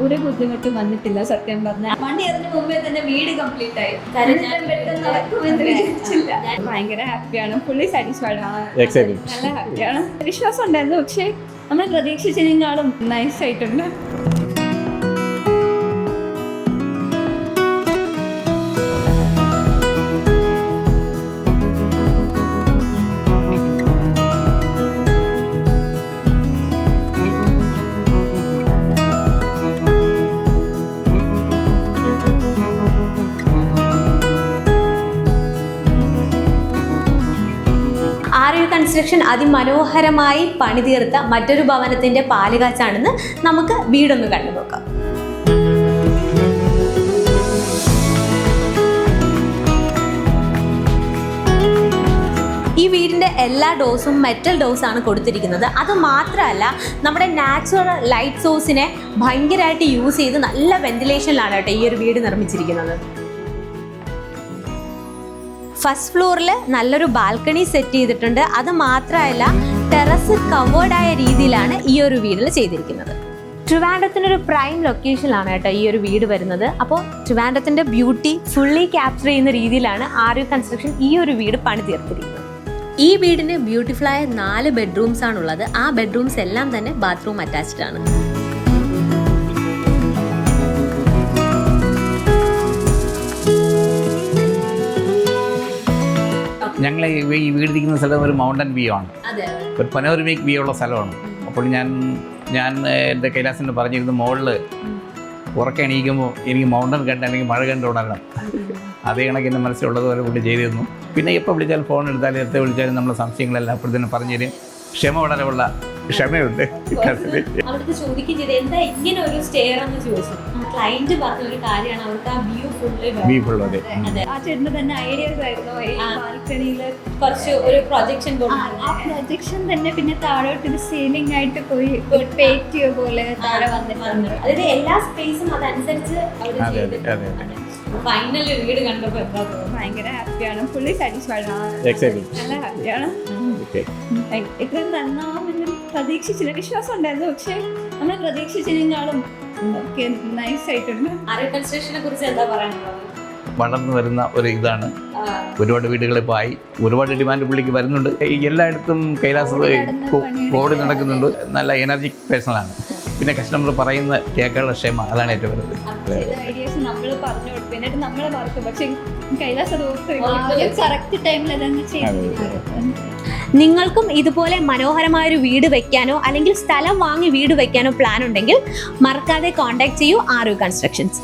ഒരു ബുദ്ധിമുട്ടും വന്നിട്ടില്ല. സത്യം പറഞ്ഞാൽ വണ്ടി ഇറങ്ങുന്ന മുമ്പേ തന്നെ വീട് കംപ്ലീറ്റ് ആയി. പെട്ടെന്ന് നടക്കുമെന്ന് വിചാരിച്ചില്ല. ഭയങ്കര ഹാപ്പിയാണ്, ഫുള്ളി സാറ്റിസ്ഫൈഡ് ആണ്, നല്ല ഹാപ്പിയാണ്. വിശ്വാസം ഉണ്ടായിരുന്നു, പക്ഷെ നമ്മൾ പ്രതീക്ഷിച്ചതിനേക്കാളും നൈസ് ആയിട്ടുണ്ട്. ആര്യു കൺസ്ട്രക്ഷൻ അതിമനോഹരമായി പണിതീർത്ത മറ്റൊരു ഭവനത്തിന്റെ പാലുകാച്ചാണെന്ന് നമുക്ക് വീടൊന്ന് കണ്ടു നോക്കാം. ഈ വീടിൻ്റെ എല്ലാ ഡോസും മെറ്റൽ ഡോസാണ് കൊടുത്തിരിക്കുന്നത്. അതുമാത്രമല്ല, നമ്മുടെ നാച്ചുറൽ ലൈറ്റ് സോഴ്സിനെ ഭയങ്കരമായിട്ട് യൂസ് ചെയ്ത് നല്ല വെന്റിലേഷനിലാണ് കേട്ടോ ഈ ഒരു വീട് നിർമ്മിച്ചിരിക്കുന്നത്. ഫസ്റ്റ് ഫ്ലോറിൽ നല്ലൊരു ബാൽക്കണി സെറ്റ് ചെയ്തിട്ടുണ്ട്. അത് മാത്രമല്ല, ടെറസ് കവേർഡായ രീതിയിലാണ് ഈ ഒരു വീടിൽ ചെയ്തിരിക്കുന്നത്. ട്രിവാൻഡ്രത്തിനൊരു പ്രൈം ലൊക്കേഷനിലാണ് കേട്ടോ ഈ ഒരു വീട് വരുന്നത്. അപ്പോൾ ട്രിവാൻഡ്രത്തിൻ്റെ ബ്യൂട്ടി ഫുള്ളി ക്യാപ്ചർ ചെയ്യുന്ന രീതിയിലാണ് ആര്യു കൺസ്ട്രക്ഷൻ ഈ ഒരു വീട് പണി തീർത്തിരിക്കുന്നത്. ഈ വീടിന് ബ്യൂട്ടിഫുള്ളായ 4 ബെഡ്റൂംസ് ആണുള്ളത്. ആ ബെഡ്റൂംസ് എല്ലാം തന്നെ ബാത്റൂം അറ്റാച്ച്ഡ് ആണ്. ഞങ്ങൾ ഈ വീടിരിക്കുന്ന സ്ഥലം ഒരു മൗണ്ടൻ വ്യൂ ആണ്, ഒരു പനോരമിക് വ്യൂ ഉള്ള സ്ഥലമാണ്. അപ്പോൾ ഞാൻ എൻ്റെ കൈലാസിനോട് പറഞ്ഞിരുന്നു, മുകളിൽ ഉറക്കെ എണീക്കുമ്പോൾ എനിക്ക് മൗണ്ടൻ കണ്ട് അല്ലെങ്കിൽ മഴ കണ്ട് ഉണരണം. അതേ കണക്ക് എൻ്റെ മനസ്സിലുള്ളതുപോലെ പുള്ളി ചെയ്തിരുന്നു. പിന്നെ എപ്പോൾ വിളിച്ചാലും ഫോൺ എടുത്താലും എത്ര വിളിച്ചാലും നമ്മളെ സംശയങ്ങളെല്ലാം അപ്പോൾ തന്നെ പറഞ്ഞു തരും. ക്ഷമ വളരെ ഉള്ള ക്ഷമയുണ്ട്. അവർക്ക് ചോദിക്കുകയും ചെയ്ത് എന്താ ഇങ്ങനെ ഒരു സ്റ്റെയർ എന്ന് ചോദിച്ചു. ക്ലയന്റ് പറഞ്ഞ ഒരു കാര്യമാണ്, അവർക്ക് ആ വ്യൂ ഫുൾ. ആ ചേട്ടന് തന്നെ ഐഡിയാസ് ആയിരുന്നു. ബാൽക്കണിയില് കുറച്ച് ഒരു പ്രൊജക്ഷൻ ആ പ്രൊജക്ഷൻ തന്നെ പിന്നെ താഴോട്ട് ഒരു സീലിംഗ് ആയിട്ട് പോയി പേറ്റിയോ പോലെ താഴെ വന്നിട്ടുണ്ട്. അതായത് എല്ലാ സ്പേസും അതനുസരിച്ച് ഫൈനൽ വീട് കണ്ടപ്പോൾ എന്താ തോന്നുന്നു? ഭയങ്കര ഹാപ്പിയാണ്, ഫുള്ളി സാറ്റിസ്ഫൈഡ് ആണ്, നല്ല ഹാപ്പിയാണ്. ഇത്രയും നന്നാവുമെന്ന് പ്രതീക്ഷിച്ചില്ല. വിശ്വാസം ഉണ്ടായിരുന്നു, പക്ഷെ നമ്മൾ പ്രതീക്ഷിച്ചതിനേക്കാളും നൈസ് ആയിട്ടുണ്ട്. ആര്യു കൺസ്ട്രക്ഷനെ കുറിച്ച് എന്താ പറയാനുള്ളത്? വളർന്നു വരുന്ന ഒരു ഇതാണ്. ഒരുപാട് വീടുകളിപ്പോൾ ആയി, ഒരുപാട് ഡിമാൻഡ് പുള്ളിക്ക് വരുന്നുണ്ട്. എല്ലായിടത്തും കൈലാസ് ഓടി നടക്കുന്നുണ്ട്. നല്ല എനർജിക് പേഴ്സണലാണ്. പിന്നെ കസ്റ്റമർ പറയുന്ന കേൾക്കാനുള്ള ക്ഷമ, അതാണ് ഏറ്റവും വലുത്. ഐഡിയാസ് നമ്മൾ പറഞ്ഞു കൊടുക്കും, എന്നിട്ട് നമ്മളെ മറക്കും, പക്ഷെ കൈലാസ് കറക്റ്റ് ടൈമിൽ അതങ്ങ് ചെയ്യും. നിങ്ങൾക്കും ഇതുപോലെ മനോഹരമായൊരു വീട് വെക്കാനോ അല്ലെങ്കിൽ സ്ഥലം വാങ്ങി വീട് വെക്കാനോ പ്ലാൻ ഉണ്ടെങ്കിൽ മറക്കാതെ കോൺടാക്ട് ചെയ്യൂ ആര്യു കൺസ്ട്രക്ഷൻസ്.